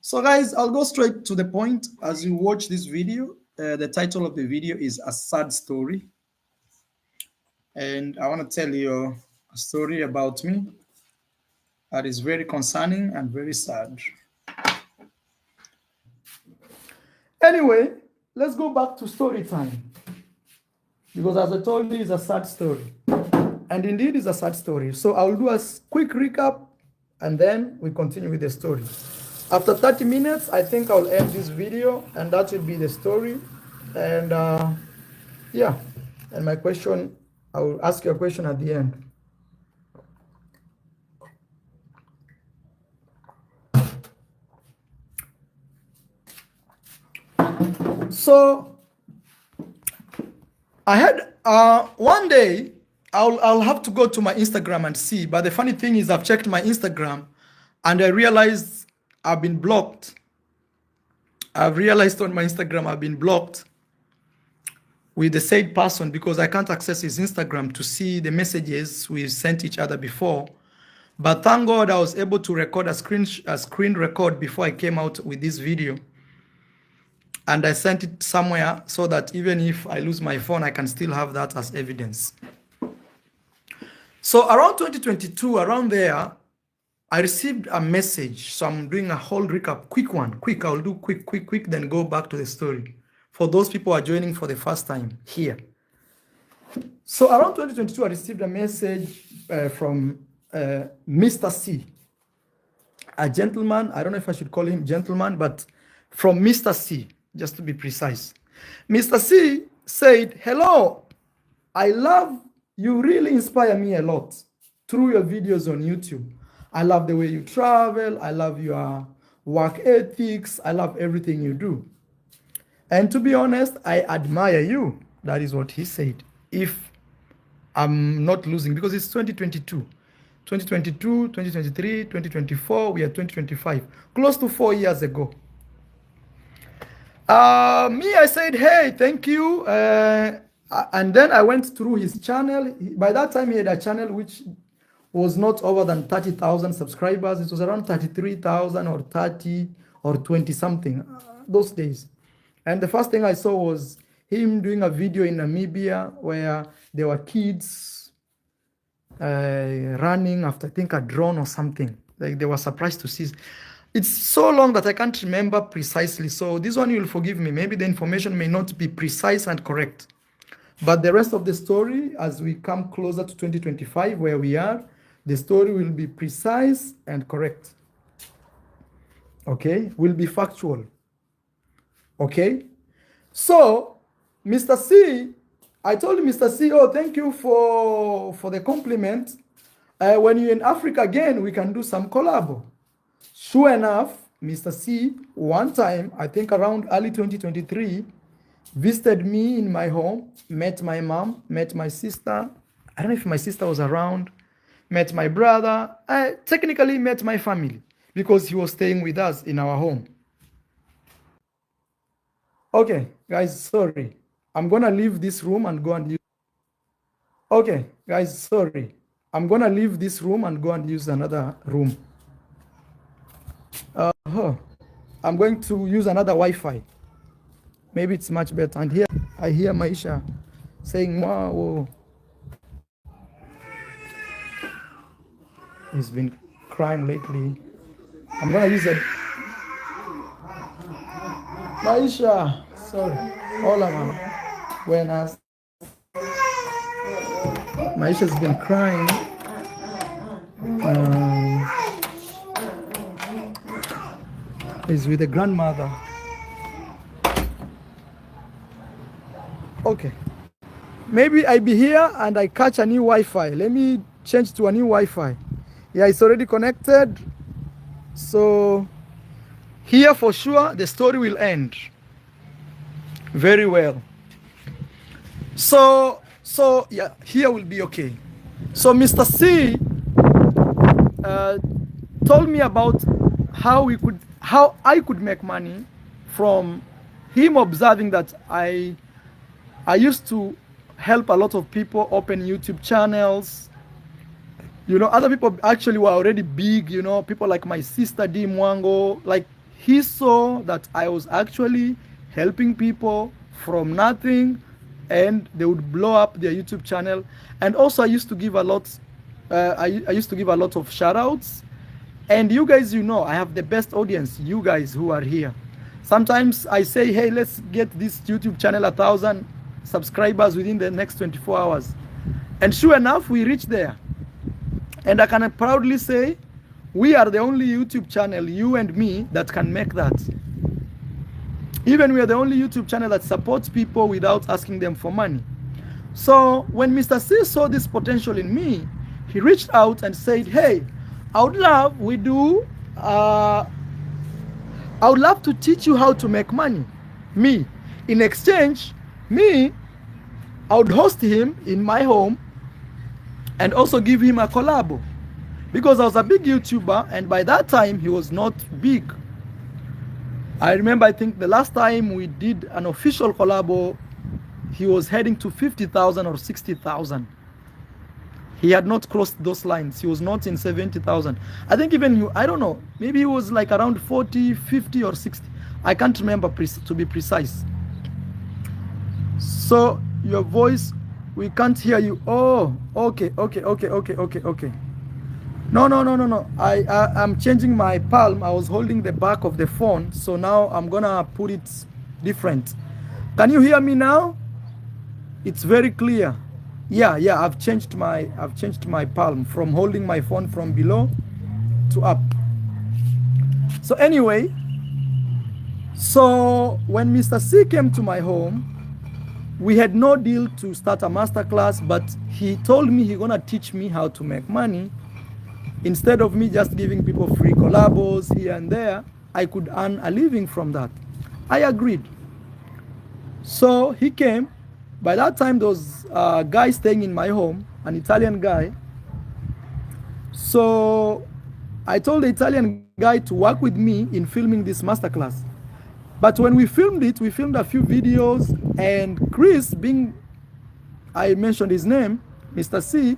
So guys, I'll go straight to the point as you watch this video. The title of the video is A Sad Story. And I want to tell you a story about me that is very concerning and very sad. Anyway, let's go back to story time. Because as I told you, it's a sad story. And indeed, it's a sad story. So I'll do a quick recap and then we continue with the story. After 30 minutes, I think I'll end this video and that will be the story. And yeah, and my question, I will ask you a question at the end. So I had one day, I'll have to go to my Instagram and see. But the funny thing is I've checked my Instagram and I realized I've been blocked. I've realized on my Instagram I've been blocked with the said person because I can't access his Instagram to see the messages we've sent each other before. But thank God I was able to record a screen record before I came out with this video. And I sent it somewhere so that even if I lose my phone, I can still have that as evidence. So around 2022, around there, I received a message. So I'm doing a whole recap, quick one, quick. I'll do quick, then go back to the story. For those people who are joining for the first time here. So around 2022, I received a message from Mr. C, a gentleman. I don't know if I should call him gentleman, but from Mr. C, just to be precise. Mr. C said, "Hello, I love you, really inspire me a lot through your videos on YouTube. I love the way you travel. I love your work ethics. I love everything you do. And to be honest, I admire you." That is what he said. If I'm not losing, because it's 2022. 2022, 2023, 2024, we are 2025. Close to 4 years ago. I said, "Hey, thank you." And then I went through his channel. By that time, he had a channel which was not over than 30,000 subscribers. It was around 33,000 or 30 or 20 something those days. And the first thing I saw was him doing a video in Namibia where there were kids running after, I think, a drone or something. Like they were surprised to see. It's so long that I can't remember precisely. So this one, you'll forgive me. Maybe the information may not be precise and correct. But the rest of the story, as we come closer to 2025, where we are, the story will be precise and correct. Okay? Will be factual. Okay? So, Mr. C, I told Mr. C, "Oh, thank you for the compliment. When you're in Africa again, we can do some collab." Sure enough, Mr. C, one time, I think around early 2023, visited me in my home, met my mom, met my sister. I don't know if my sister was around, met my brother. I technically met my family because he was staying with us in our home. Okay, guys, sorry. I'm going to leave this room and go and use... Okay, guys, sorry. I'm going to leave this room and go and use another room. I'm going to use another Wi-Fi. Maybe it's much better. And here I hear Maisha saying, "Wow." He's been crying lately. I'm gonna use it. Maisha, sorry. Hola, mama. Buenas. Maisha's been crying. He's with a grandmother. Okay. Maybe I be here and I catch a new Wi-Fi. Let me change to a new Wi-Fi. Yeah, it's already connected. So here for sure the story will end very well. So yeah, here will be okay. So Mr. C told me about how I could make money from him observing that I used to help a lot of people open YouTube channels. You know, other people actually were already big, you know, people like my sister D Mwango, like he saw that I was actually helping people from nothing, and they would blow up their YouTube channel. And also I used to give a lot I used to give a lot of shout outs. And you guys, you know, I have the best audience, you guys who are here. Sometimes I say, hey, let's get this YouTube channel 1,000 subscribers within the next 24 hours. And sure enough, we reach there. And I can proudly say, we are the only YouTube channel, you and me, that can make that. Even we are the only YouTube channel that supports people without asking them for money. So when Mr. C saw this potential in me, he reached out and said, hey, I would love to teach you how to make money. Me. In exchange, I would host him in my home and also give him a collab. Because I was a big YouTuber, and by that time, he was not big. I remember, I think the last time we did an official collab, he was heading to 50,000 or 60,000. He had not crossed those lines. He was not in 70,000. I think even, I don't know, maybe he was like around 40, 50 or 60. I can't remember to be precise. So your voice, we can't hear you. Oh, okay. No. I'm changing my palm. I was holding the back of the phone. So now I'm gonna put it different. Can you hear me now? It's very clear. Yeah, I've changed my palm from holding my phone from below to up. So anyway, so when Mr. C came to my home, we had no deal to start a masterclass, but he told me he's gonna teach me how to make money. Instead of me just giving people free collabos here and there, I could earn a living from that. I agreed. So he came. By that time, there was a guy staying in my home, an Italian guy. So I told the Italian guy to work with me in filming this masterclass. But when we filmed it, we filmed a few videos, and Chris, being, I mentioned his name, Mr. C,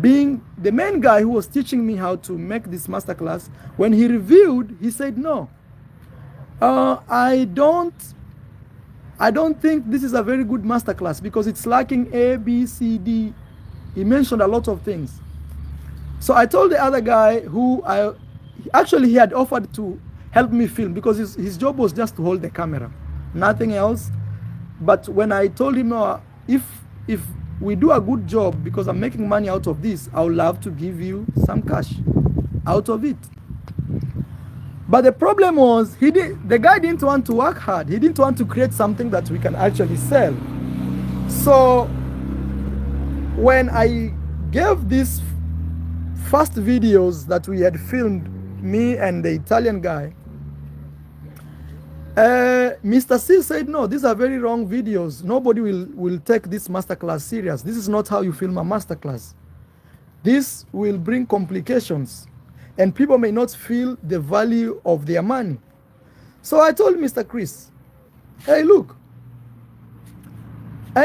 being the main guy who was teaching me how to make this masterclass, when he reviewed, he said, no, I don't think this is a very good masterclass because it's lacking A, B, C, D. He mentioned a lot of things. So I told the other guy who he had offered to help me film because his job was just to hold the camera, nothing else. But when I told him, if we do a good job, because I'm making money out of this, I would love to give you some cash out of it. But the problem was, the guy didn't want to work hard. He didn't want to create something that we can actually sell. So when I gave these first videos that we had filmed, me and the Italian guy, Mr. C said, no, these are very wrong videos. Nobody will take this masterclass serious. This is not how you film a masterclass. This will bring complications, and people may not feel the value of their money. So I told Mr. Chris, hey, look,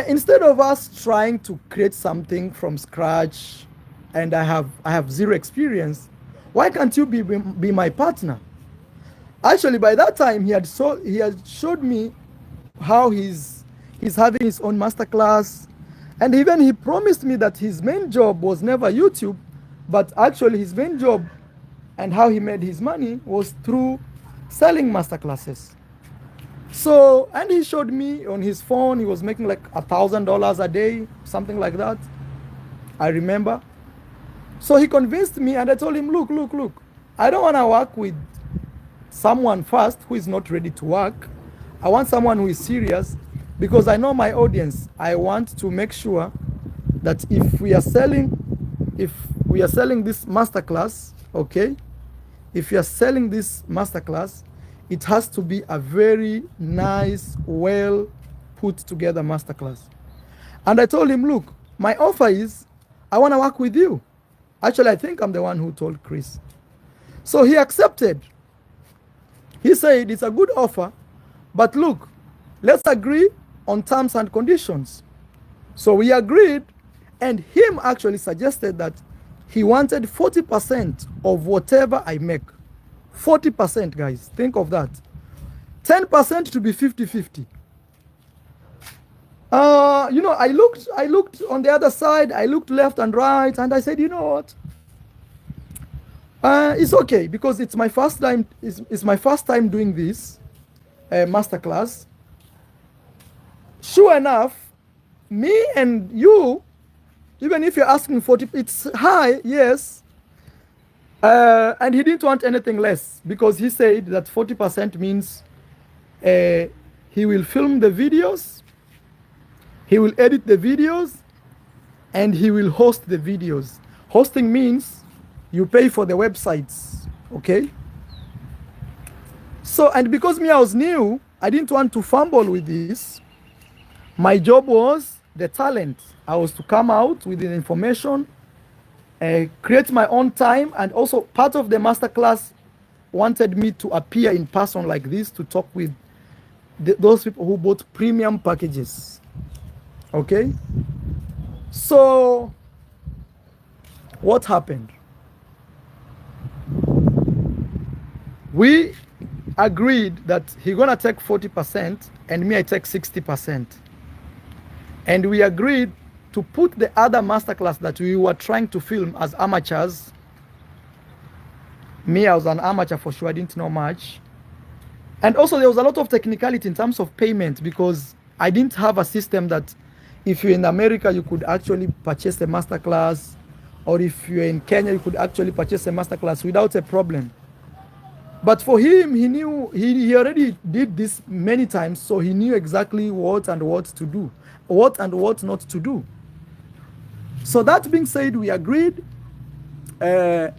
instead of us trying to create something from scratch, and I have zero experience, why can't you be my partner? Actually, by that time, he had showed me how he's having his own masterclass, and even he promised me that his main job was never YouTube, but actually his main job and how he made his money was through selling masterclasses. So, and he showed me on his phone, he was making like $1,000 a day, something like that, I remember. So he convinced me, and I told him, look, I don't want to work with someone first who is not ready to work. I want someone who is serious, because I know my audience. I want to make sure that if we are selling this masterclass, okay, if you are selling this masterclass, it has to be a very nice, well put together masterclass. And I told him, look, my offer is, I want to work with you. Actually, I think I'm the one who told Chris. So he accepted. He said, it's a good offer, but look, let's agree on terms and conditions. So we agreed, and him actually suggested that he wanted 40% of whatever I make. 40%, guys. Think of that. 10% to be 50-50. You know, I looked on the other side, I looked left and right, and I said, you know what? It's okay, because it's my first time. It's my first time doing this masterclass. Sure enough, me and you, even if you're asking 40, it's high, yes. And he didn't want anything less, because he said that 40% means he will film the videos, he will edit the videos, and he will host the videos. Hosting means you pay for the websites, okay? So, and because me, I was new, I didn't want to fumble with this. My job was the talent. I was to come out with the information, create my own time, and also part of the masterclass wanted me to appear in person like this to talk with those people who bought premium packages. Okay? So, what happened? We agreed that he's gonna take 40% and me I take 60%. And we agreed to put the other masterclass that we were trying to film as amateurs. Me, I was an amateur for sure, I didn't know much. And also there was a lot of technicality in terms of payment, because I didn't have a system that if you're in America, you could actually purchase a masterclass, or if you're in Kenya, you could actually purchase a masterclass without a problem. But for him, he knew, he already did this many times, so he knew exactly what and what to do, what and what not to do. So that being said, we agreed. I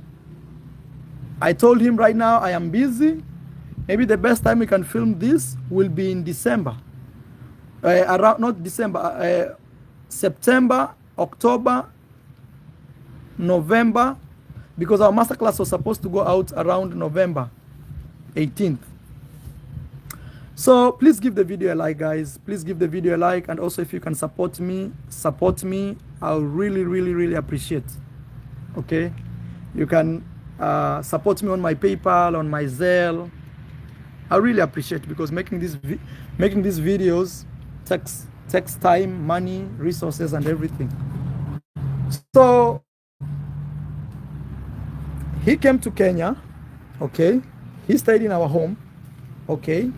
told him right now I am busy. Maybe the best time we can film this will be in December. Around, not December, September, October, November, because our masterclass was supposed to go out around November 18th. So please give the video a like, guys. Please give the video a like, and also if you can support me. I'll really appreciate. Okay, you can support me on my PayPal, on my Zelle. I really appreciate, because making these videos takes time, money, resources, and everything. So he came to Kenya, okay? He stayed in our home, okay?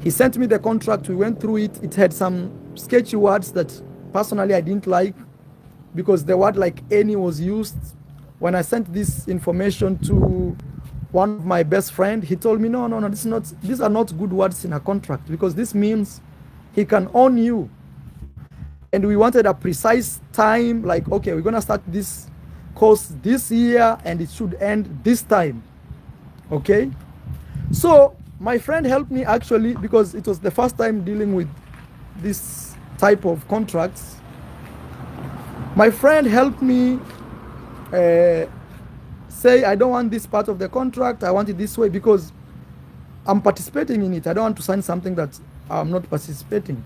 He sent me the contract, we went through it. It had some sketchy words that personally I didn't like, because the word like any was used. When I sent this information to one of my best friend, he told me, no, these are not good words in a contract, because this means he can own you. And we wanted a precise time, like, okay, we're gonna start this course this year and it should end this time, okay? So my friend helped me, actually, because it was the first time dealing with this type of contracts. My friend helped me say, I don't want this part of the contract, I want it this way, because I'm participating in it. I don't want to sign something that I'm not participating.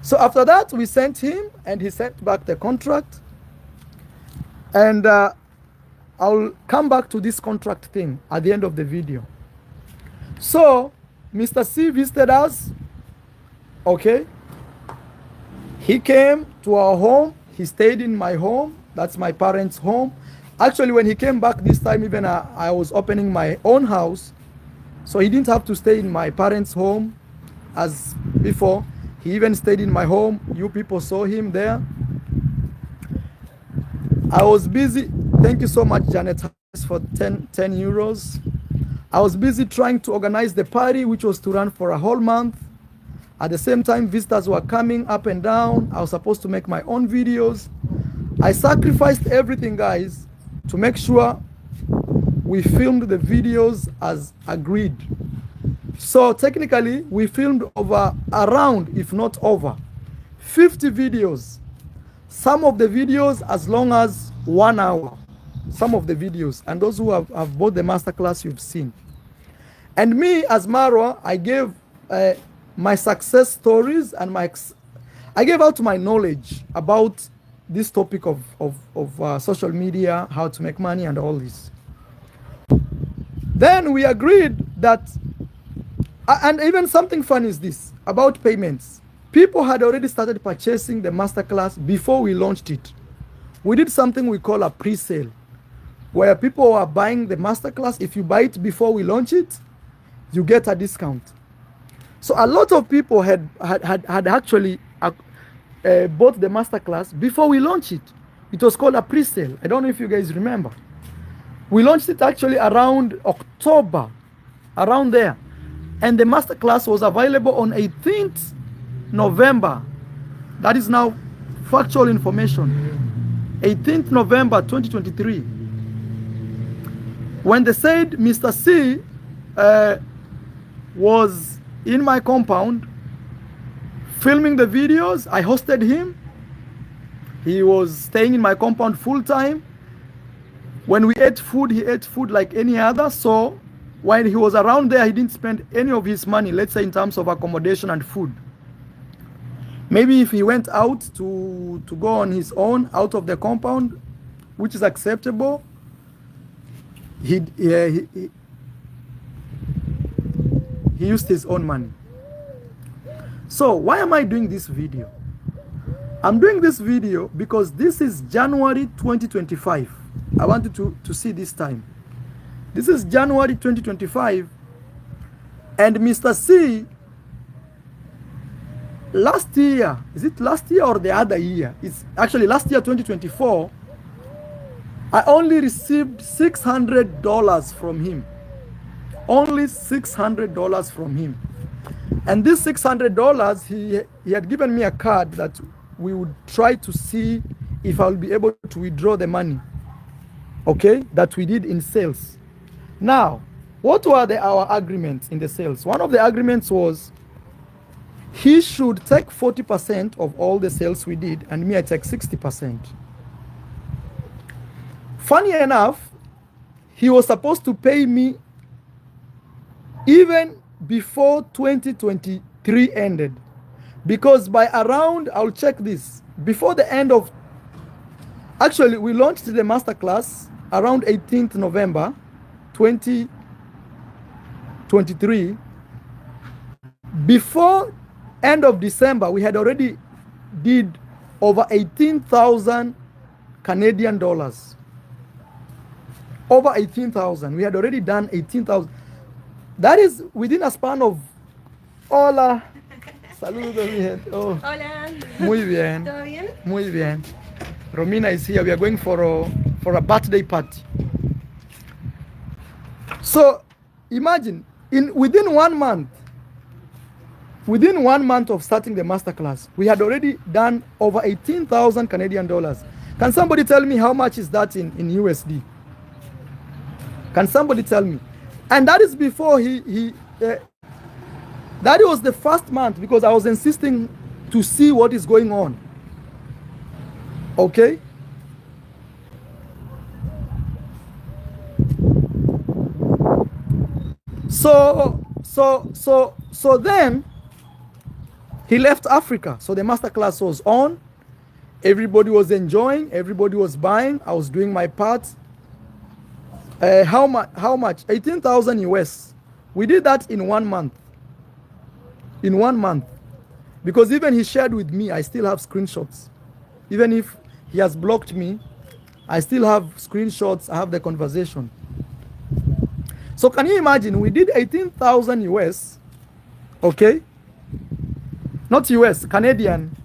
So after that, we sent him, and he sent back the contract. And I'll come back to this contract thing at the end of the video. So Mr. C visited us, okay? He came to our home. He stayed in my home. That's my parents' home. Actually, when he came back this time, even I was opening my own house. So he didn't have to stay in my parents' home as before. He even stayed in my home. You people saw him there. I was busy. Thank you so much, Janet, for 10 euros. I was busy trying to organize the party, which was to run for a whole month. At the same time, visitors were coming up and down. I was supposed to make my own videos. I sacrificed everything, guys, to make sure we filmed the videos as agreed. So technically, we filmed around, if not over, 50 videos. Some of the videos as long as 1 hour. Some of the videos. And those who have bought the masterclass, you've seen. And me, as Marwa, I gave my success stories, and I gave out my knowledge about this topic of social media, how to make money, and all this. Then we agreed that, and even something fun is this about payments. People had already started purchasing the masterclass before we launched it. We did something we call a pre-sale, where people are buying the masterclass. If you buy it before we launch it, you get a discount. So a lot of people had actually bought the masterclass before we launched it. It was called a pre-sale. I don't know if you guys remember. We launched it actually around October, around there. And the masterclass was available on 18th November. That is now factual information. 18th November 2023. When they said Mr. C was in my compound filming the videos, I hosted him. He was staying in my compound full time. When we ate food, he ate food like any other. So when he was around there, he didn't spend any of his money, let's say in terms of accommodation and food. Maybe if he went out to go on his own out of the compound, which is acceptable, he used his own money. So why am I doing this video? I'm doing this video because this is January 2025. I want you to see this time. This is January 2025, and Mr. C, last year, is it last year or the other year? It's actually last year, 2024, I only received $600 from him. Only $600 from him. And this $600, he had given me a card that we would try to see if I'll be able to withdraw the money, okay, that we did in sales. Now, what were our agreements in the sales? One of the agreements was he should take 40% of all the sales we did, and me, I take 60%. Funny enough, he was supposed to pay me even before 2023 ended, because by around, I'll check this, before the end of, actually we launched the masterclass around 18th November 2023. Before end of December, we had already did over 18,000 Canadian dollars. Over 18,000. We had already done 18,000. That is within a span of... Hola. Saludos, mi gente. Oh. Hola. Muy bien. ¿Todo bien? Muy bien. Romina is here. We are going for a birthday party. So imagine, within 1 month of starting the masterclass, we had already done over 18,000 Canadian dollars. Can somebody tell me how much is that in USD? Can somebody tell me? And that is before that was the first month, because I was insisting to see what is going on. Okay? So then he left Africa. So the masterclass was on. Everybody was enjoying. Everybody was buying. I was doing my part. How much? 18,000 US. We did that in 1 month. In 1 month. Because even he shared with me, I still have screenshots. Even if he has blocked me, I still have screenshots. I have the conversation. So can you imagine, we did 18,000 US, okay? Not US, Canadian.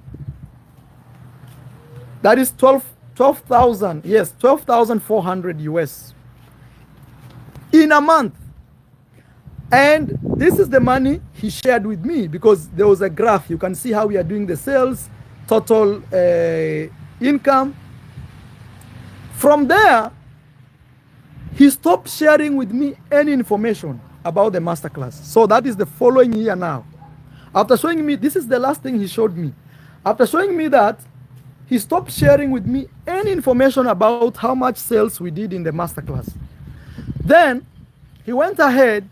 That is 12,000, yes, 12,400 US in a month. And this is the money he shared with me, because there was a graph. You can see how we are doing the sales, total income. From there, he stopped sharing with me any information about the masterclass. So that is the following year now. After showing me, this is the last thing he showed me. After showing me that, he stopped sharing with me any information about how much sales we did in the masterclass. Then he went ahead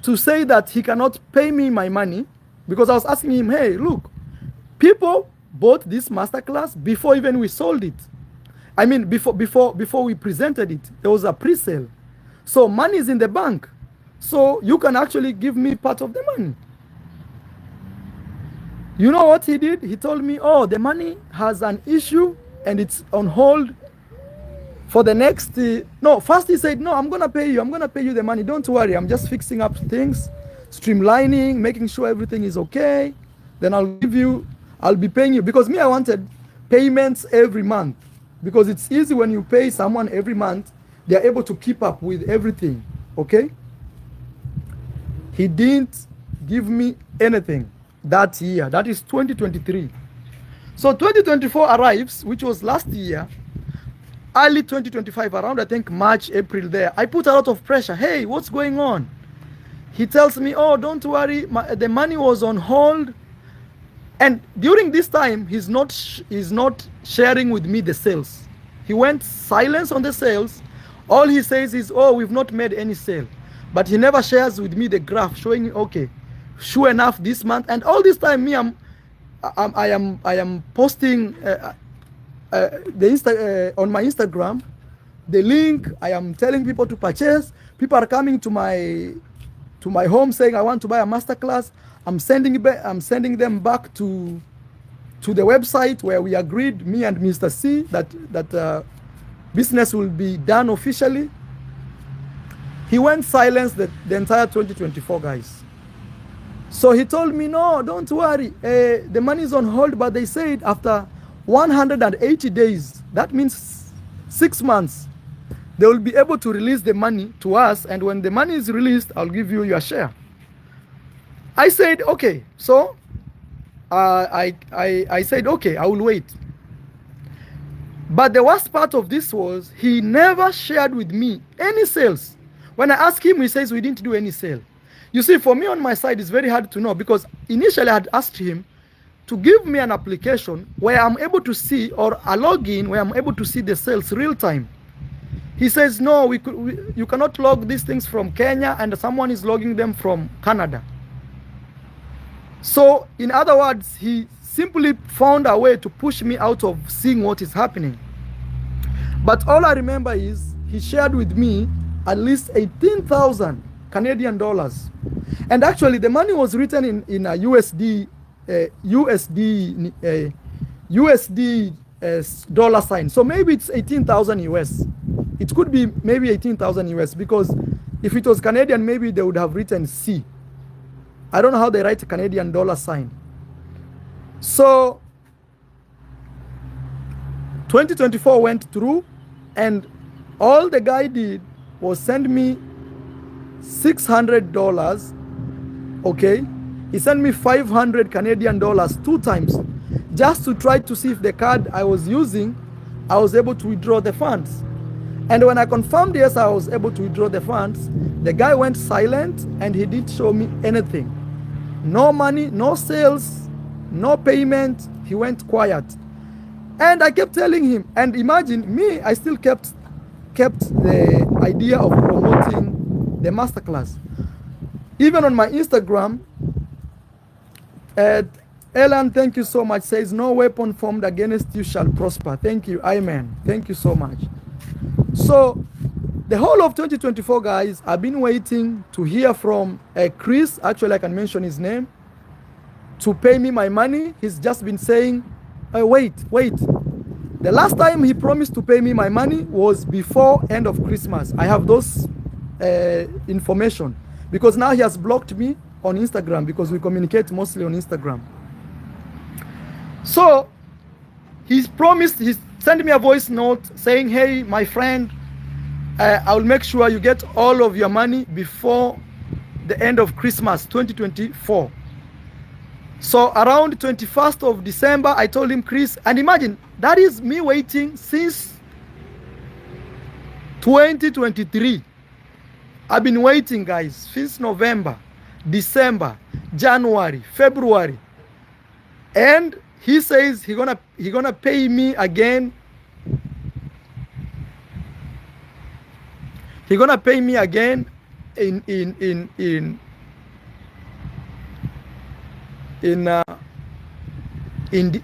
to say that he cannot pay me my money, because I was asking him, hey, look, people bought this masterclass before even we sold it. I mean, before we presented it, there was a pre-sale. So money is in the bank. So you can actually give me part of the money. You know what he did? He told me, oh, the money has an issue and it's on hold for the next, no, first he said, no, I'm going to pay you the money. Don't worry. I'm just fixing up things, streamlining, making sure everything is okay. Then I'll be paying you. Because me, I wanted payments every month. Because it's easy when you pay someone every month, they're able to keep up with everything, okay? He didn't give me anything that year. That is 2023. So 2024 arrives, which was last year. Early 2025, around I think March, April there, I put a lot of pressure. Hey, what's going on? He tells me, oh, don't worry, the money was on hold. And during this time, he's not sharing with me the sales. He went silent on the sales. All he says is, oh, we've not made any sale. But he never shares with me the graph showing, okay, sure enough, this month. And all this time, me, I am posting on my Instagram, the link. I am telling people to purchase. People are coming to my home saying, I want to buy a masterclass. I'm sending them back to the website where we agreed, me and Mr. C, that business will be done officially. He went silent the entire 2024, guys. So he told me, no, don't worry. The money is on hold, but they said after 180 days, that means 6 months, they will be able to release the money to us. And when the money is released, I'll give you your share. I said, okay. So I said, okay, I will wait. But the worst part of this was he never shared with me any sales. When I asked him, he says we didn't do any sale. You see, for me on my side, it's very hard to know, because initially I had asked him to give me an application where I'm able to see, or a login where I'm able to see the sales real time. He says, no, you cannot log these things from Kenya, and someone is logging them from Canada. So in other words, he simply found a way to push me out of seeing what is happening. But all I remember is he shared with me at least 18,000 Canadian dollars. And actually the money was written in a USD dollar sign. So maybe it's 18,000 US. It could be maybe 18,000 US, because if it was Canadian, maybe they would have written C. I don't know how they write a Canadian dollar sign. So 2024 went through, and all the guy did was send me $600. Okay, he sent me 500 Canadian dollars 2 times, just to try to see if the card I was using, I was able to withdraw the funds. And when I confirmed yes, I was able to withdraw the funds, the guy went silent and he didn't show me anything. No money, no sales, no payment. He went quiet. And I kept telling him, and imagine me, I still kept the idea of promoting the masterclass. Even on my Instagram, Ellen, thank you so much, says, no weapon formed against you shall prosper. Thank you, amen. Thank you so much. So the whole of 2024, guys, I've been waiting to hear from Chris. Actually, I can mention his name, to pay me my money. He's just been saying, wait. The last time he promised to pay me my money was before end of Christmas. I have those information, because now he has blocked me on Instagram, because we communicate mostly on Instagram. So he's promised, he sent me a voice note saying, hey, my friend, I'll make sure you get all of your money before the end of Christmas 2024. So around 21st of December, I told him, Chris, and imagine, that is me waiting since 2023. I've been waiting, guys, since November, December, January, February. And he says he gonna pay me again. He gonna pay me again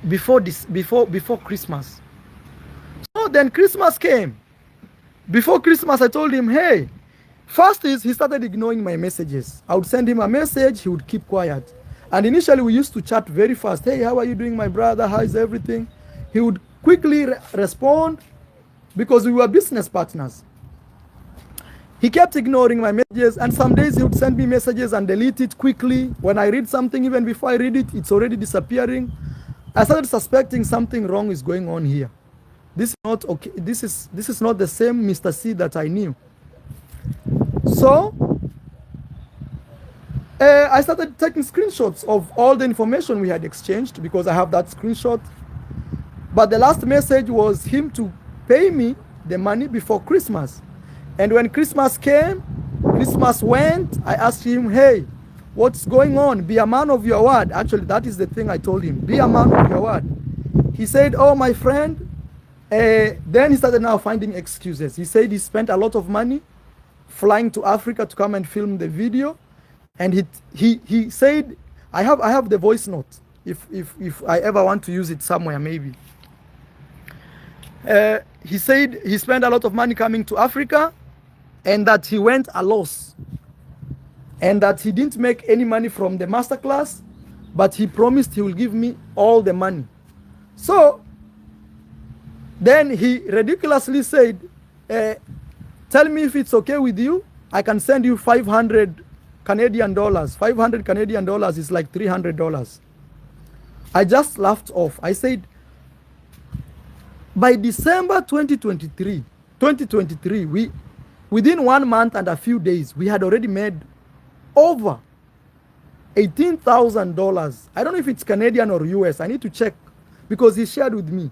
before Christmas. So then Christmas came. Before Christmas, I told him, hey, First is he started ignoring my messages. I would send him a message, he would keep quiet. And initially we used to chat very fast. Hey, how are you doing, my brother? How is everything? He would quickly respond because we were business partners. He kept ignoring my messages, and some days he would send me messages and delete it quickly. When I read something, even before I read it, it's already disappearing. I started suspecting something wrong is going on here. This is not okay. This is not the same Mr. C that I knew. So I started taking screenshots of all the information we had exchanged because I have that screenshot. But the last message was him to pay me the money before Christmas. And when Christmas came, Christmas went, I asked him, hey, what's going on? Be a man of your word. Actually, that is the thing I told him. Be a man of your word. He said, oh, my friend. Then he started now finding excuses. He said he spent a lot of money flying to Africa to come and film the video. And he said, I have the voice note if I ever want to use it somewhere, maybe. He said he spent a lot of money coming to Africa and that he went a loss and that he didn't make any money from the masterclass, but he promised he will give me all the money. So then he ridiculously said, tell me if it's okay with you, I can send you 500 Canadian dollars. 500 Canadian dollars is like $300. I just laughed off. I said, by December 2023, within 1 month and a few days, we had already made over $18,000. I don't know if it's Canadian or US. I need to check because he shared with me.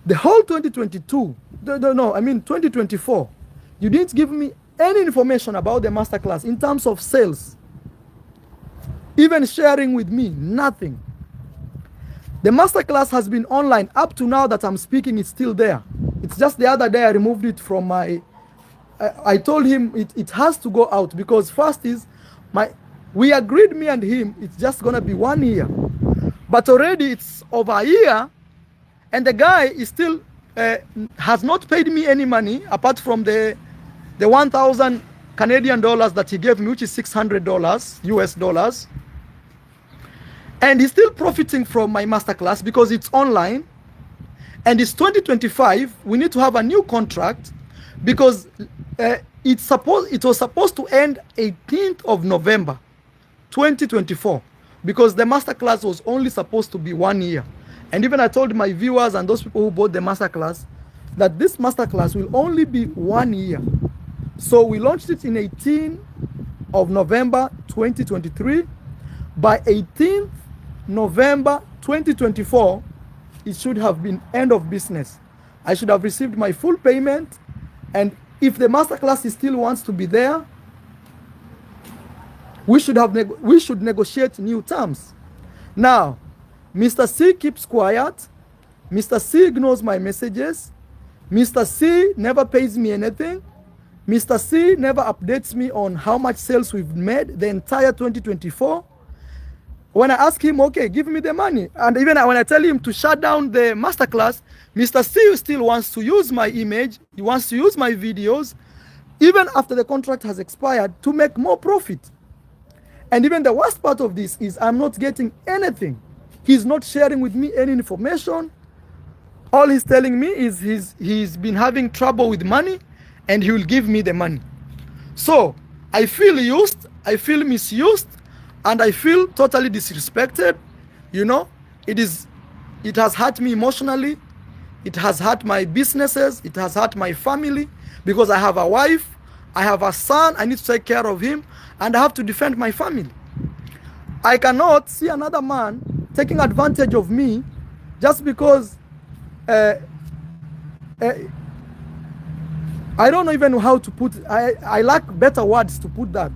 The whole 2024, you didn't give me any information about the masterclass in terms of sales. Even sharing with me, nothing. The masterclass has been online up to now that I'm speaking. It's still there. It's just the other day I removed it from my. I told him it has to go out because first is we agreed, me and him, it's just gonna be 1 year, but already it's over a year, and the guy is still has not paid me any money apart from the 1,000 Canadian dollars that he gave me, which is $600 US dollars. And he's still profiting from my masterclass because it's online. And it's 2025. We need to have a new contract because it was supposed to end 18th of November, 2024, because the masterclass was only supposed to be 1 year. And even I told my viewers and those people who bought the masterclass that this masterclass will only be 1 year. So we launched it in 18th of November, 2023. By 18th November 2024, it should have been end of business. I should have received my full payment, and if the masterclass still wants to be there, we should negotiate new terms. Now, Mr. C keeps quiet. Mr. C ignores my messages. Mr. C never pays me anything. Mr. C never updates me on how much sales we've made the entire 2024. When I ask him, okay, give me the money, and even when I tell him to shut down the masterclass, Mr. C still wants to use my image, he wants to use my videos, even after the contract has expired, to make more profit. And even the worst part of this is I'm not getting anything. He's not sharing with me any information. All he's telling me is he's been having trouble with money and he will give me the money. So I feel used, I feel misused, and I feel totally disrespected. You know, it has hurt me emotionally. It has hurt my businesses. It has hurt my family because I have a wife, I have a son, I need to take care of him, and I have to defend my family. I cannot see another man taking advantage of me just because I don't know even how to put it. I lack better words to put that.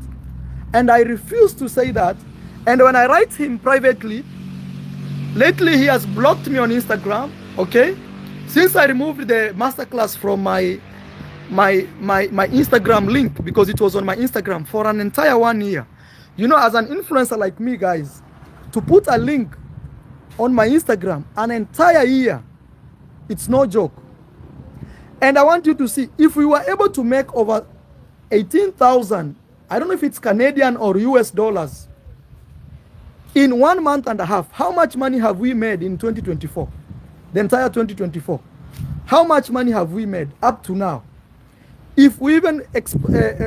And I refuse to say that. And when I write him privately, lately he has blocked me on Instagram, okay? Since I removed the masterclass from my Instagram link, because it was on my Instagram for an entire 1 year. You know, as an influencer like me, guys, to put a link on my Instagram an entire year, it's no joke. And I want you to see, if we were able to make over 18,000, I don't know if it's Canadian or US dollars, in 1 month and a half. How much money have we made in 2024? The entire 2024. How much money have we made up to now? If we even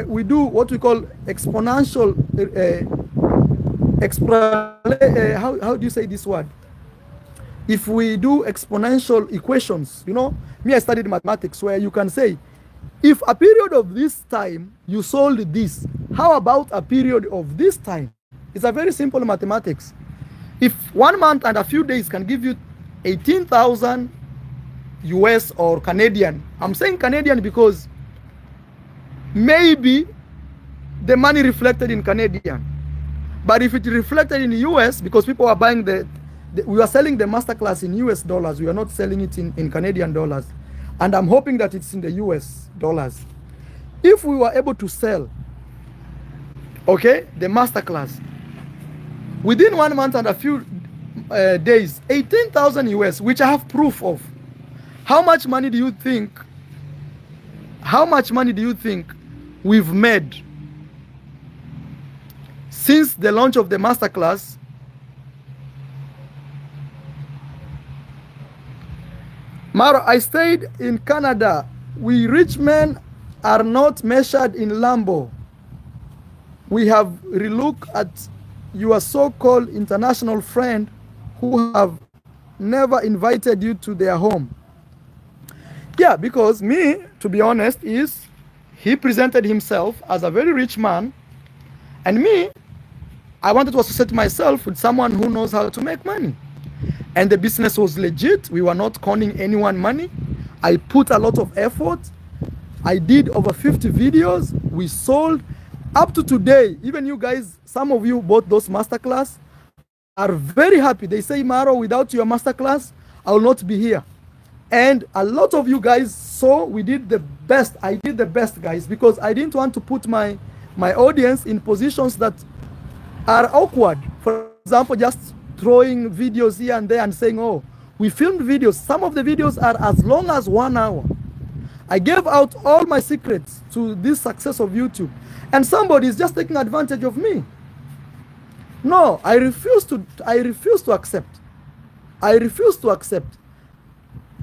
we do what we call exponential, how do you say this word? If we do exponential equations, you know, me, I studied mathematics, where you can say, if a period of this time you sold this, how about a period of this time? It's a very simple mathematics. If 1 month and a few days can give you 18,000 US or Canadian, I'm saying Canadian because maybe the money reflected in Canadian, but if it reflected in US, because people are buying we are selling the masterclass in US dollars, we are not selling it in Canadian dollars, and I'm hoping that it's in the US dollars. If we were able to sell, okay, the masterclass within 1 month and a few days, 18,000 US, which I have proof of, how much money do you think we've made since the launch of the masterclass? Marwa, I stayed in Canada. We rich men are not measured in Lambo. We have relooked at your so-called international friend who have never invited you to their home. Yeah, because me, to be honest, he presented himself as a very rich man, and me, I wanted to associate myself with someone who knows how to make money. And the business was legit. We were not conning anyone money. I put a lot of effort. I did over 50 videos. We sold. Up to today, even you guys, some of you bought those masterclass, are very happy. They say, Marwa, without your masterclass, I will not be here. And a lot of you guys saw we did the best. I did the best, guys, because I didn't want to put my audience in positions that are awkward. For example, just throwing videos here and there and saying, oh, we filmed videos. Some of the videos are as long as 1 hour. I gave out all my secrets to this success of YouTube, and somebody is just taking advantage of me. No, I refuse to accept. I refuse to accept.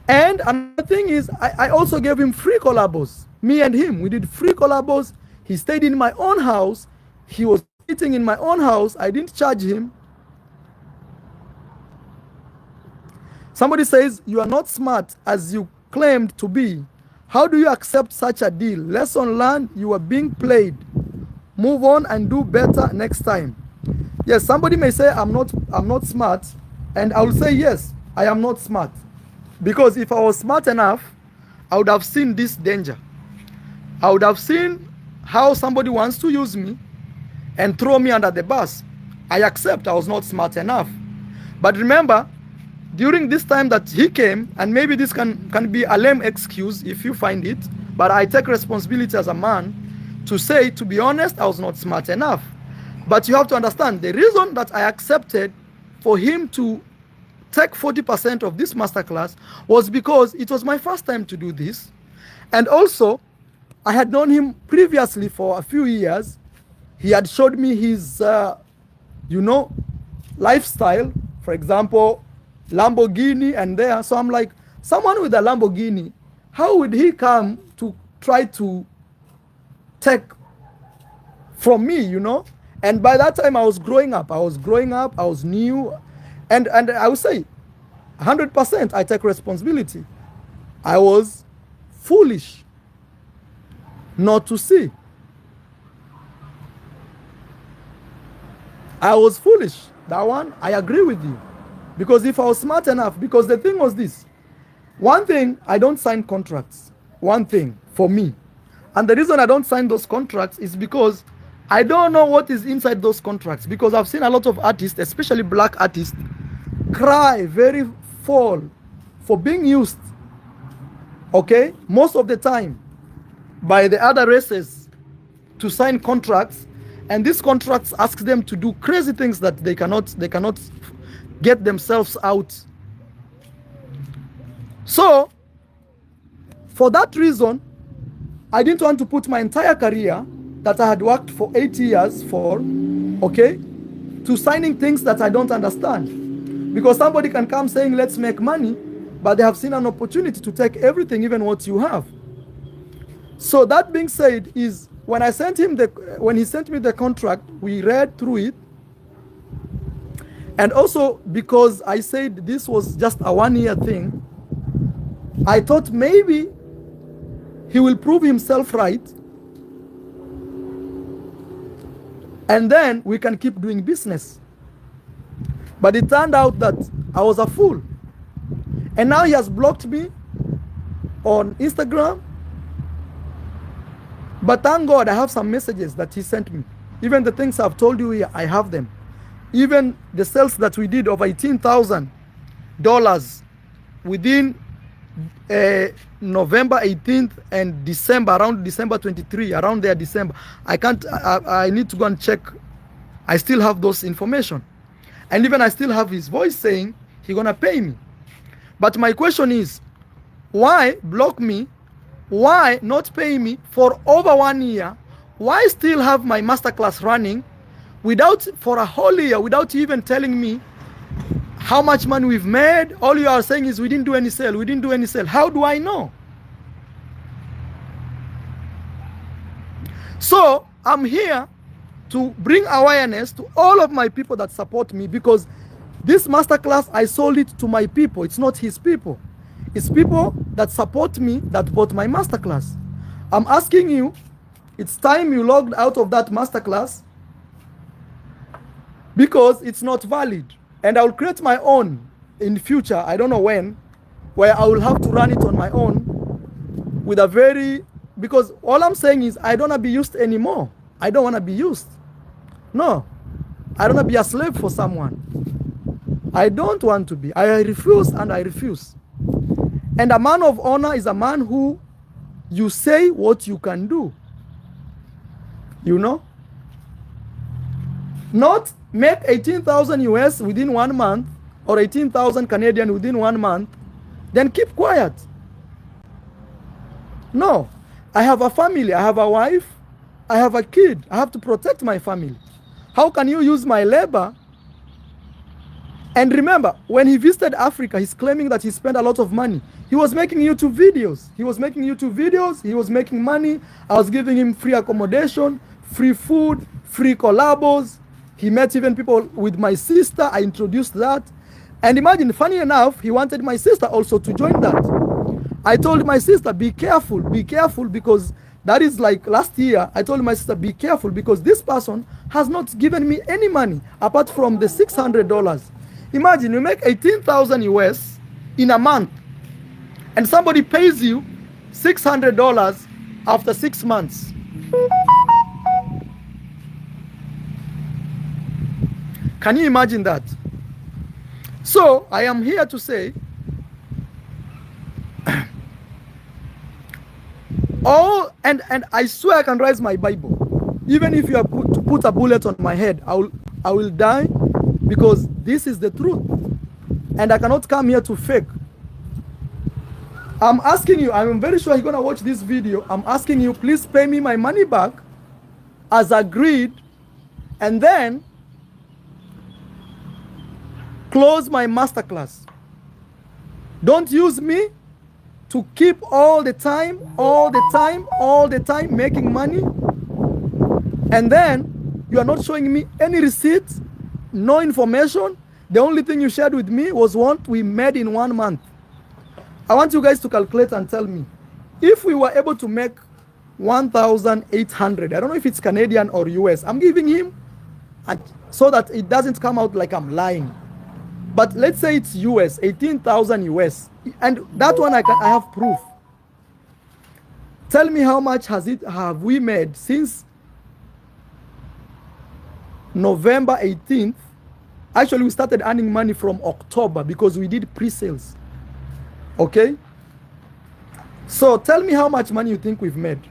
And another thing is, I also gave him free collabos. Me and him, we did free collabos. He stayed in my own house. He was eating in my own house. I didn't charge him. Somebody says, you are not smart as you claimed to be. How do you accept such a deal? Lesson learned, you are being played. Move on and do better next time. Yes, somebody may say I'm not smart, and I will say yes, I am not smart. Because if I was smart enough, I would have seen this danger. I would have seen how somebody wants to use me and throw me under the bus. I accept I was not smart enough. But remember, during this time that he came, and maybe this can be a lame excuse if you find it, but I take responsibility as a man to say, to be honest, I was not smart enough. But you have to understand, the reason that I accepted for him to take 40% of this masterclass was because it was my first time to do this. And also, I had known him previously for a few years. He had showed me his, lifestyle. For example, Lamborghini and there. So I'm like, someone with a Lamborghini, how would he come to try to take from me, you know? And by that time I was growing up. I was new. And I would say 100% I take responsibility. I was foolish not to see. I was foolish. That one, I agree with you. Because if I was smart enough, because the thing was this. One thing, I don't sign contracts. One thing for me. And the reason I don't sign those contracts is because I don't know what is inside those contracts. Because I've seen a lot of artists, especially black artists, cry, very fall for being used, okay, most of the time by the other races to sign contracts, and these contracts ask them to do crazy things that they cannot get themselves out. So for that reason, I didn't want to put my entire career that I had worked for 8 years for, okay, to signing things that I don't understand. Because somebody can come saying, let's make money, but they have seen an opportunity to take everything, even what you have. So that being said, is when I sent him when he sent me the contract, we read through it. And also because I said this was just a 1-year thing, I thought maybe he will prove himself right, and then we can keep doing business. But it turned out that I was a fool. And now he has blocked me on Instagram. But thank God I have some messages that he sent me. Even the things I've told you here, I have them. Even the sales that we did of $18,000 within November 18th and December, around December 23, around there, December. I need to go and check. I still have those information. And even I still have his voice saying he's gonna pay me. But my question is, why block me? Why not pay me for over 1 year? Why still have my masterclass running for a whole year without even telling me how much money we've made? All you are saying is we didn't do any sale, we didn't do any sale. How do I know? So I'm here to bring awareness to all of my people that support me, because this masterclass, I sold it to my people. It's not his people. It's people that support me that bought my masterclass. I'm asking you, it's time you logged out of that masterclass, because it's not valid. And I will create my own in future, I don't know when, where I will have to run it on my own with because all I'm saying is I don't want to be used anymore. I don't want to be used. No, I don't want to be a slave for someone. I don't want to be. I refuse and I refuse. And a man of honor is a man who you say what you can do. You know? Not make 18,000 US within 1 month or 18,000 Canadian within 1 month, then keep quiet. No, I have a family, I have a wife, I have a kid, I have to protect my family. How can you use my labor? And remember, when he visited Africa, he's claiming that he spent a lot of money. He was making YouTube videos. He was making money. I was giving him free accommodation, free food, free collabos. He met even people with my sister. I introduced that. And imagine, funny enough, he wanted my sister also to join that. I told my sister, be careful, because that is like last year. I told my sister, be careful, because this person has not given me any money apart from the $600. Imagine you make 18,000 US in a month, and somebody pays you $600 after 6 months. Can you imagine that? So I am here to say, and I swear I can raise my Bible. Even if you are to put a bullet on my head, I will die, because this is the truth. And I cannot come here to fake. I'm asking you, I'm very sure you're gonna watch this video. I'm asking you, please pay me my money back as agreed, and then close my masterclass. Don't use me to keep all the time making money, and then you are not showing me any receipts, no information. The only thing you shared with me was what we made in 1 month. I want you guys to calculate and tell me, if we were able to make 1,800, I don't know if it's Canadian or US, I'm giving him, so that it doesn't come out like I'm lying. But let's say it's US, 18,000 US, and that one I have proof. Tell me how much have we made since November 18th. Actually, we started earning money from October because we did pre-sales. Okay? So tell me how much money you think we've made.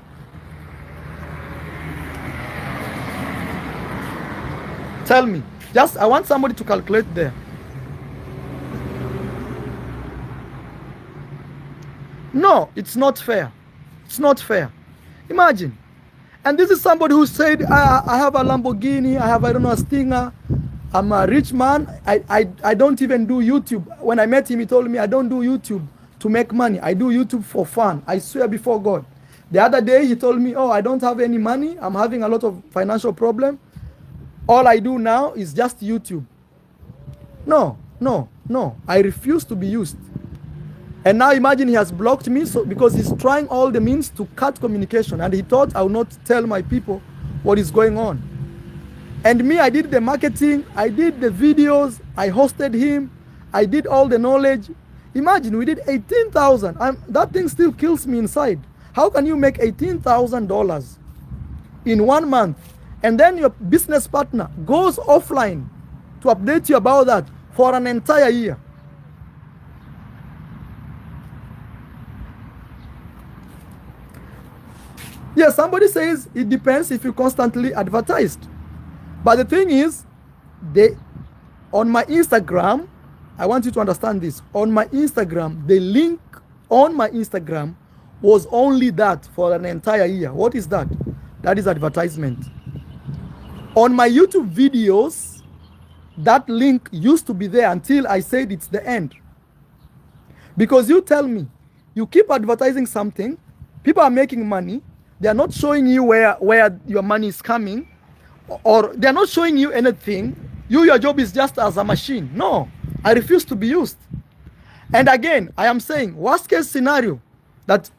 Tell me. I want somebody to calculate there. No, it's not fair. It's not fair. Imagine. And this is somebody who said, I have a Lamborghini, I have, I don't know, a Stinger. I'm a rich man. I don't even do YouTube. When I met him, he told me, I don't do YouTube to make money. I do YouTube for fun. I swear before God. The other day, he told me, oh, I don't have any money. I'm having a lot of financial problem. All I do now is just YouTube. No, no, no. I refuse to be used. And now imagine he has blocked me because he's trying all the means to cut communication. And he thought I would not tell my people what is going on. And me, I did the marketing, I did the videos, I hosted him, I did all the knowledge. Imagine we did 18,000. That thing still kills me inside. How can you make $18,000 in 1 month? And then your business partner goes offline to update you about that for an entire year. Yeah, somebody says it depends if you constantly advertised. But the thing is, on my Instagram, I want you to understand this. On my Instagram, the link on my Instagram was only that for an entire year. What is that? That is advertisement. On my YouTube videos, that link used to be there until I said it's the end. Because you tell me, you keep advertising something, people are making money, they are not showing you where your money is coming, or they're not showing you anything. Your job is just as a machine. No, I refuse to be used. And again, I am saying, worst case scenario, that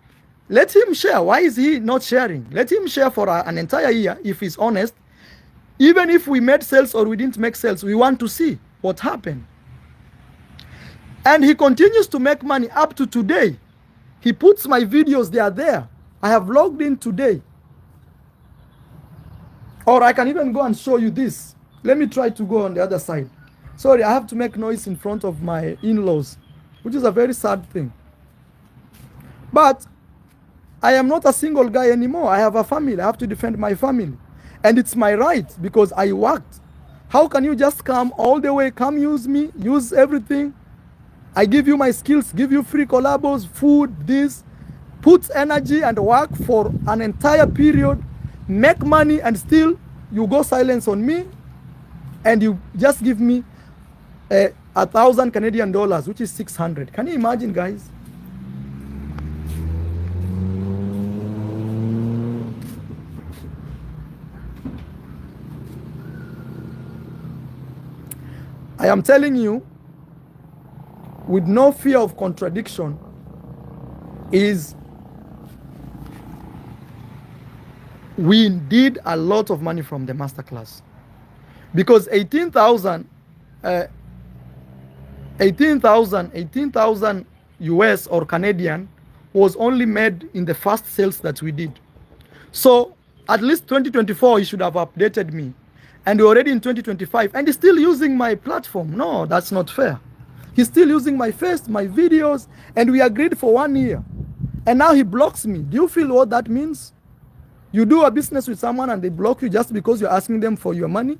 let him share. Why is he not sharing? Let him share for an entire year if he's honest. Even if we made sales or we didn't make sales, we want to see what happened. And he continues to make money up to today. He puts my videos, they are there. I have logged in today. Or I can even go and show you this. Let me try to go on the other side. Sorry, I have to make noise in front of my in-laws, which is a very sad thing. But I am not a single guy anymore. I have a family. I have to defend my family. And it's my right because I worked. How can you just come all the way, come use me, use everything? I give you my skills, give you free collabos, food, this, put energy and work for an entire period, make money, and still you go silence on me and you just give me 1,000 Canadian dollars, which is 600. Can you imagine, guys? I am telling you, with no fear of contradiction, is we did a lot of money from the masterclass, because 18,000 US or Canadian was only made in the first sales that we did. So at least 2024 he should have updated me, and we're already in 2025 and he's still using my platform. No, that's not fair. He's still using my face, my videos, and we agreed for 1 year. And now he blocks me. Do you feel what that means? You do a business with someone and they block you just because you're asking them for your money?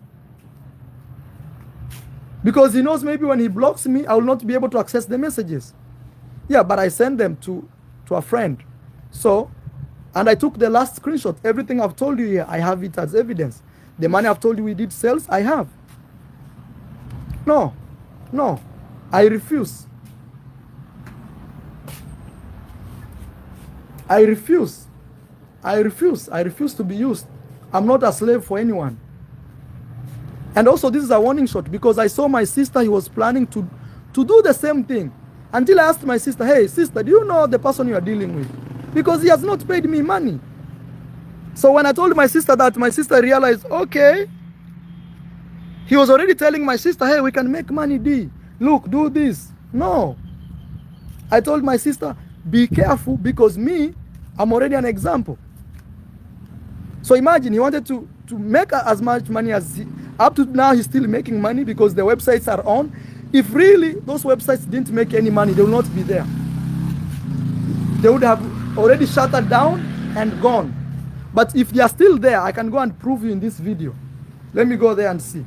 Because he knows maybe when he blocks me, I will not be able to access the messages. Yeah, but I send them to a friend. So, and I took the last screenshot. Everything I've told you here, I have it as evidence. The money I've told you we did sales, I have. No, no, I refuse. I refuse. I refuse. I refuse to be used. I'm not a slave for anyone. And also, this is a warning shot, because I saw my sister, he was planning to do the same thing. Until I asked my sister, hey, sister, do you know the person you are dealing with? Because he has not paid me money. So when I told my sister that, my sister realized, okay, he was already telling my sister, hey, we can make money, D. Look, do this. No. I told my sister, be careful, because me, I'm already an example. So imagine, he wanted to make as much money as up to now he's still making money because the websites are on. If really those websites didn't make any money, they will not be there. They would have already shut it down and gone. But if they are still there, I can go and prove you in this video. Let me go there and see.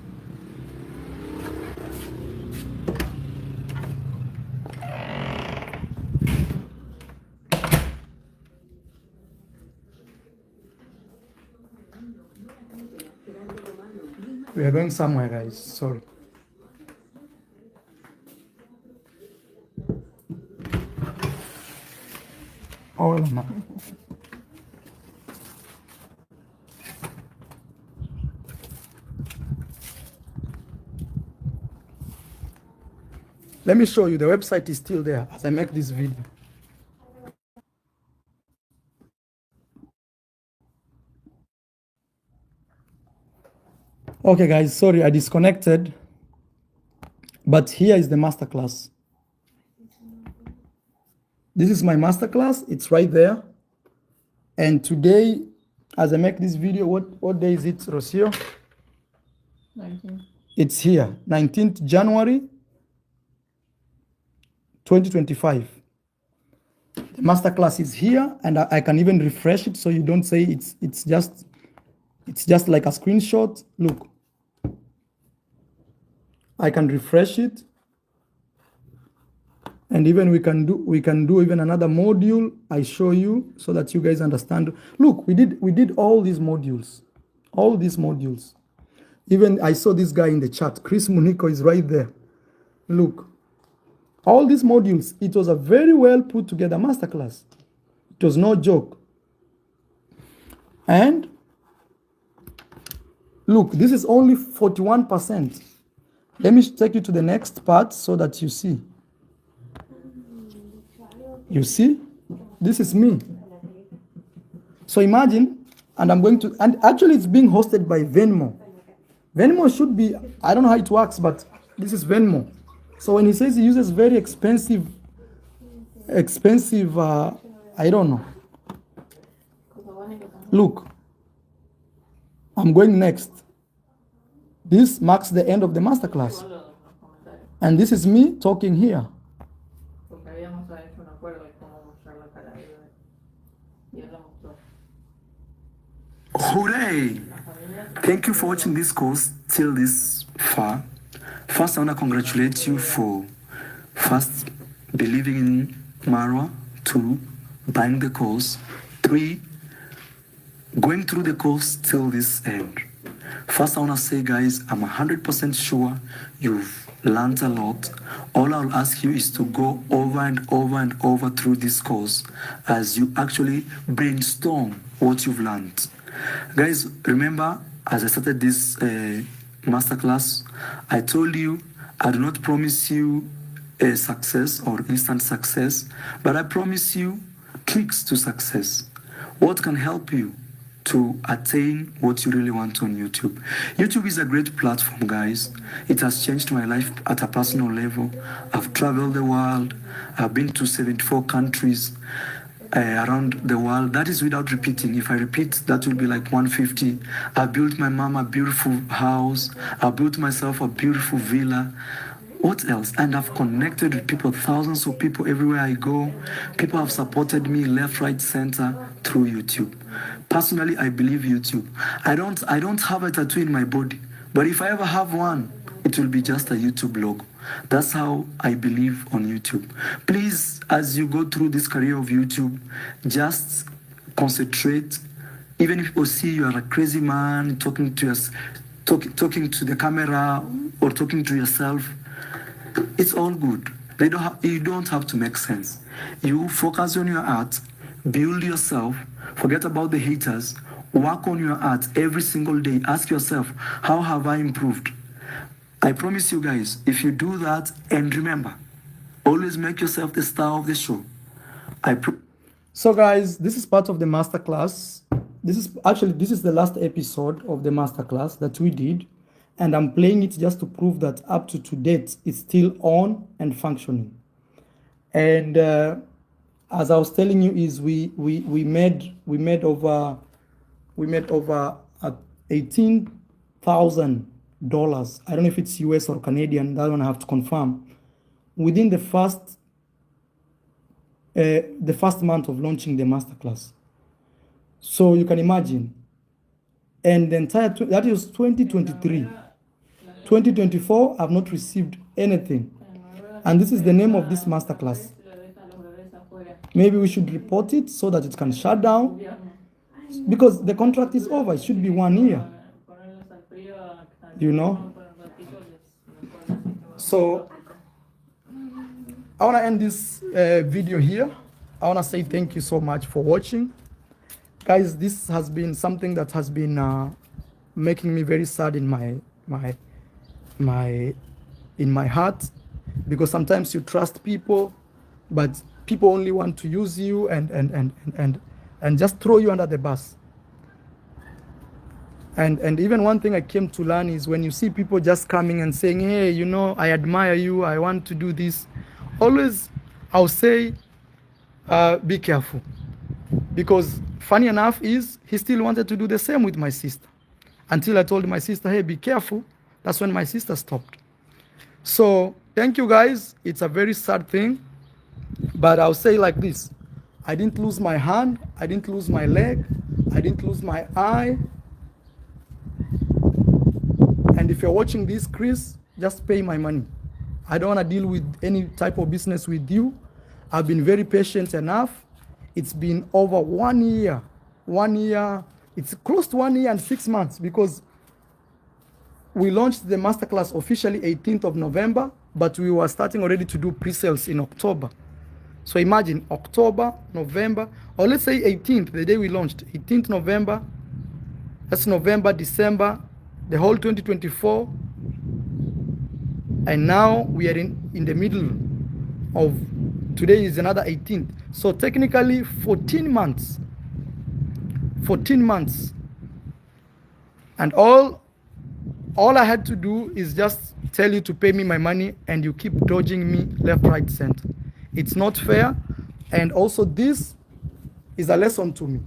We are going somewhere, guys. Sorry. Oh, no. Let me show you. The website is still there as I make this video. Okay, guys, sorry, I disconnected. But here is the masterclass. This is my masterclass. It's right there. And today, as I make this video, what day is it, Rocio? 19th. It's here, 19th January 2025. The masterclass is here, and I can even refresh it so you don't say it's just like a screenshot. Look, I can refresh it, and even we can do even another module. I show you so that you guys understand. Look, we did all these modules. Even I saw this guy in the chat, Chris Muniko is right there. Look, all these modules, it was a very well put together masterclass. It was no joke. And look, this is only 41%. Let me take you to the next part so that you see. You see? This is me. So imagine, and actually it's being hosted by Venmo. Venmo should be, I don't know how it works, but this is Venmo. So when he says he uses very expensive, I don't know. Look, I'm going next. This marks the end of the masterclass. And this is me talking here. Hooray! Thank you for watching this course till this far. First, I want to congratulate you for first believing in Marwa, 2, buying the course, 3, going through the course till this end. First, I want to say, guys, I'm 100% sure you've learned a lot. All I'll ask you is to go over and over and over through this course as you actually brainstorm what you've learned. Guys, remember, as I started this masterclass, I told you I do not promise you a success or instant success, but I promise you tricks to success. What can help you to attain what you really want on YouTube? YouTube is a great platform, guys. It has changed my life at a personal level. I've traveled the world. I've been to 74 countries around the world. That is without repeating. If I repeat, that will be like 150. I built my mom a beautiful house. I built myself a beautiful villa. What else? And I've connected with people, thousands of people everywhere I go. People have supported me left, right, center through YouTube. Personally, I believe YouTube. I don't have a tattoo in my body, but if I ever have one, it will be just a YouTube logo. That's how I believe on YouTube. Please, as you go through this career of YouTube, just concentrate. Even if people see you are a crazy man talking to the camera or talking to yourself, it's all good. You don't have to make sense. You focus on your art, build yourself, forget about the haters, work on your art every single day. Ask yourself, how have I improved? I promise you guys, if you do that, and remember, always make yourself the star of the show. So guys, this is part of the masterclass. This is the last episode of the masterclass that we did. And I'm playing it just to prove that up to date, it's still on and functioning. And as I was telling you, is we made over $18,000. I don't know if it's US or Canadian. That one I have to confirm. Within the first month of launching the masterclass. So you can imagine. And the entire that is 2023. 2024, I've not received anything. And this is the name of this masterclass. Maybe we should report it so that it can shut down. Because the contract is over. It should be 1 year. you know. So I want to end this video here. I want to say thank you so much for watching. Guys, this has been something that has been making me very sad in my heart, because sometimes you trust people, but people only want to use you and just throw you under the bus. And even one thing I came to learn is when you see people just coming and saying, hey, you know, I admire you, I want to do this, always I'll say, be careful. Because funny enough is, he still wanted to do the same with my sister. Until I told my sister, hey, be careful. That's when my sister stopped. So thank you guys. It's a very sad thing. But I'll say like this. I didn't lose my hand. I didn't lose my leg. I didn't lose my eye. And if you're watching this, Chris, just pay my money. I don't want to deal with any type of business with you. I've been very patient enough. It's been over 1 year. 1 year. It's close to 1 year and 6 months, because we launched the masterclass officially 18th of November, but we were starting already to do pre-sales in October. So imagine October, November, or let's say 18th, the day we launched, 18th November, that's November, December, the whole 2024. And now we are in the middle of, today is another 18th. So technically 14 months. 14 months. And all I had to do is just tell you to pay me my money, and you keep dodging me left, right, center. It's not fair. And also this is a lesson to me.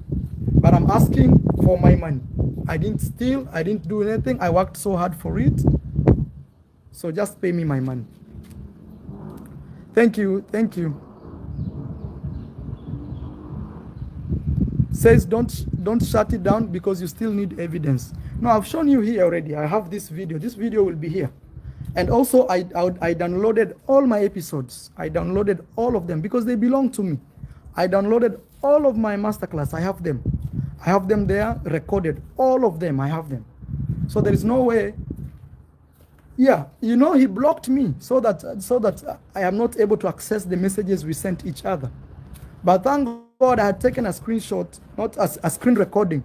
But I'm asking for my money. I didn't steal. I didn't do anything. I worked so hard for it. So just pay me my money. Thank you. Thank you. Says don't shut it down because you still need evidence. No, I've shown you here already. I have this video. This video will be here. And also I downloaded all my episodes. I downloaded all of them because they belong to me. I downloaded all of my masterclass. I have them. I have them there recorded. All of them. I have them. So there is no way. Yeah, you know, he blocked me so that I am not able to access the messages we sent each other. But thank God I had taken a screenshot, not a screen recording.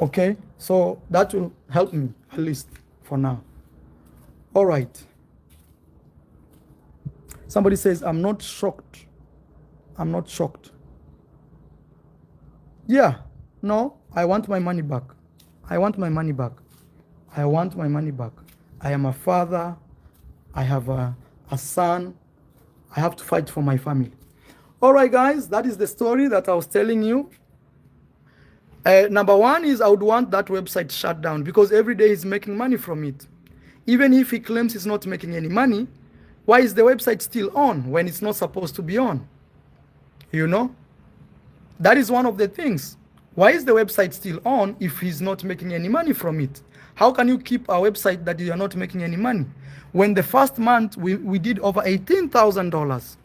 Okay, so that will help me, at least for now. All right. Somebody says, I'm not shocked. I'm not shocked. Yeah, no, I want my money back. I want my money back. I want my money back. I am a father. I have a son. I have to fight for my family. All right, guys, that is the story that I was telling you. Number one is I would want that website shut down, because every day he's making money from it. Even if he claims he's not making any money, why is the website still on when it's not supposed to be on? You know? That is one of the things. Why is the website still on if he's not making any money from it? How can you keep a website that you are not making any money? When the first month we did over $18,000.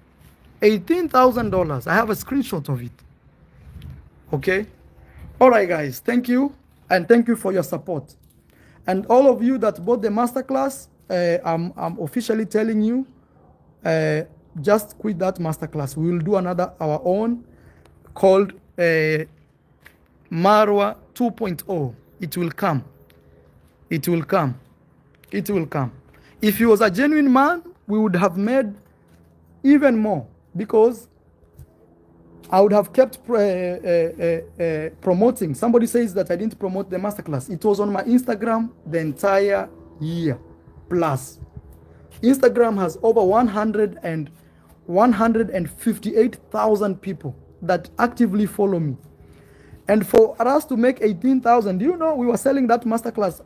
$18,000. I have a screenshot of it. Okay? All right, guys. Thank you. And thank you for your support. And all of you that bought the masterclass, I'm officially telling you, just quit that masterclass. We will do our own called Marwa 2.0. It will come. It will come. It will come. If he was a genuine man, we would have made even more, because I would have kept promoting. Somebody says that I didn't promote the masterclass. It was on my Instagram the entire year plus. Instagram has over 158,000 people that actively follow me. And for us to make 18,000, do you know we were selling that masterclass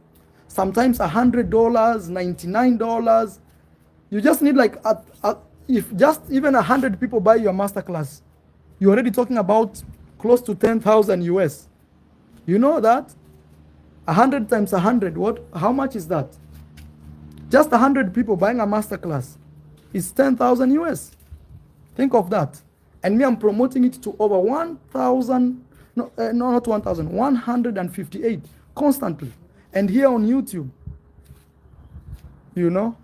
sometimes $100, $99. You just need like if just even 100 people buy your masterclass, you're already talking about close to 10,000 US. You know that? 100 times 100, how much is that? Just 100 people buying a masterclass is 10,000 US. Think of that. And me, I'm promoting it to over 1,000, not 1,000, 158 constantly. And here on YouTube, you know,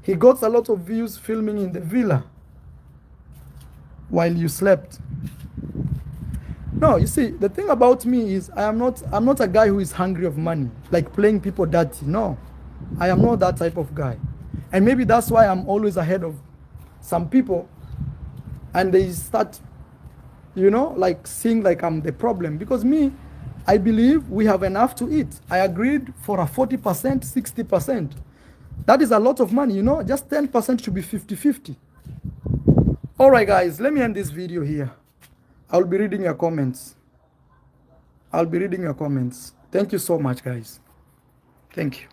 he got a lot of views filming in the villa while you slept. No, you see, the thing about me is I'm not a guy who is hungry of money, like playing people dirty. No, I am not that type of guy. And maybe that's why I'm always ahead of some people, and they start, you know, like seeing like I'm the problem. Because me, I believe we have enough to eat. I agreed for a 40%, 60%. That is a lot of money, you know, just 10% should be 50-50. All right, guys, let me end this video here. I'll be reading your comments. Thank you so much, guys. Thank you.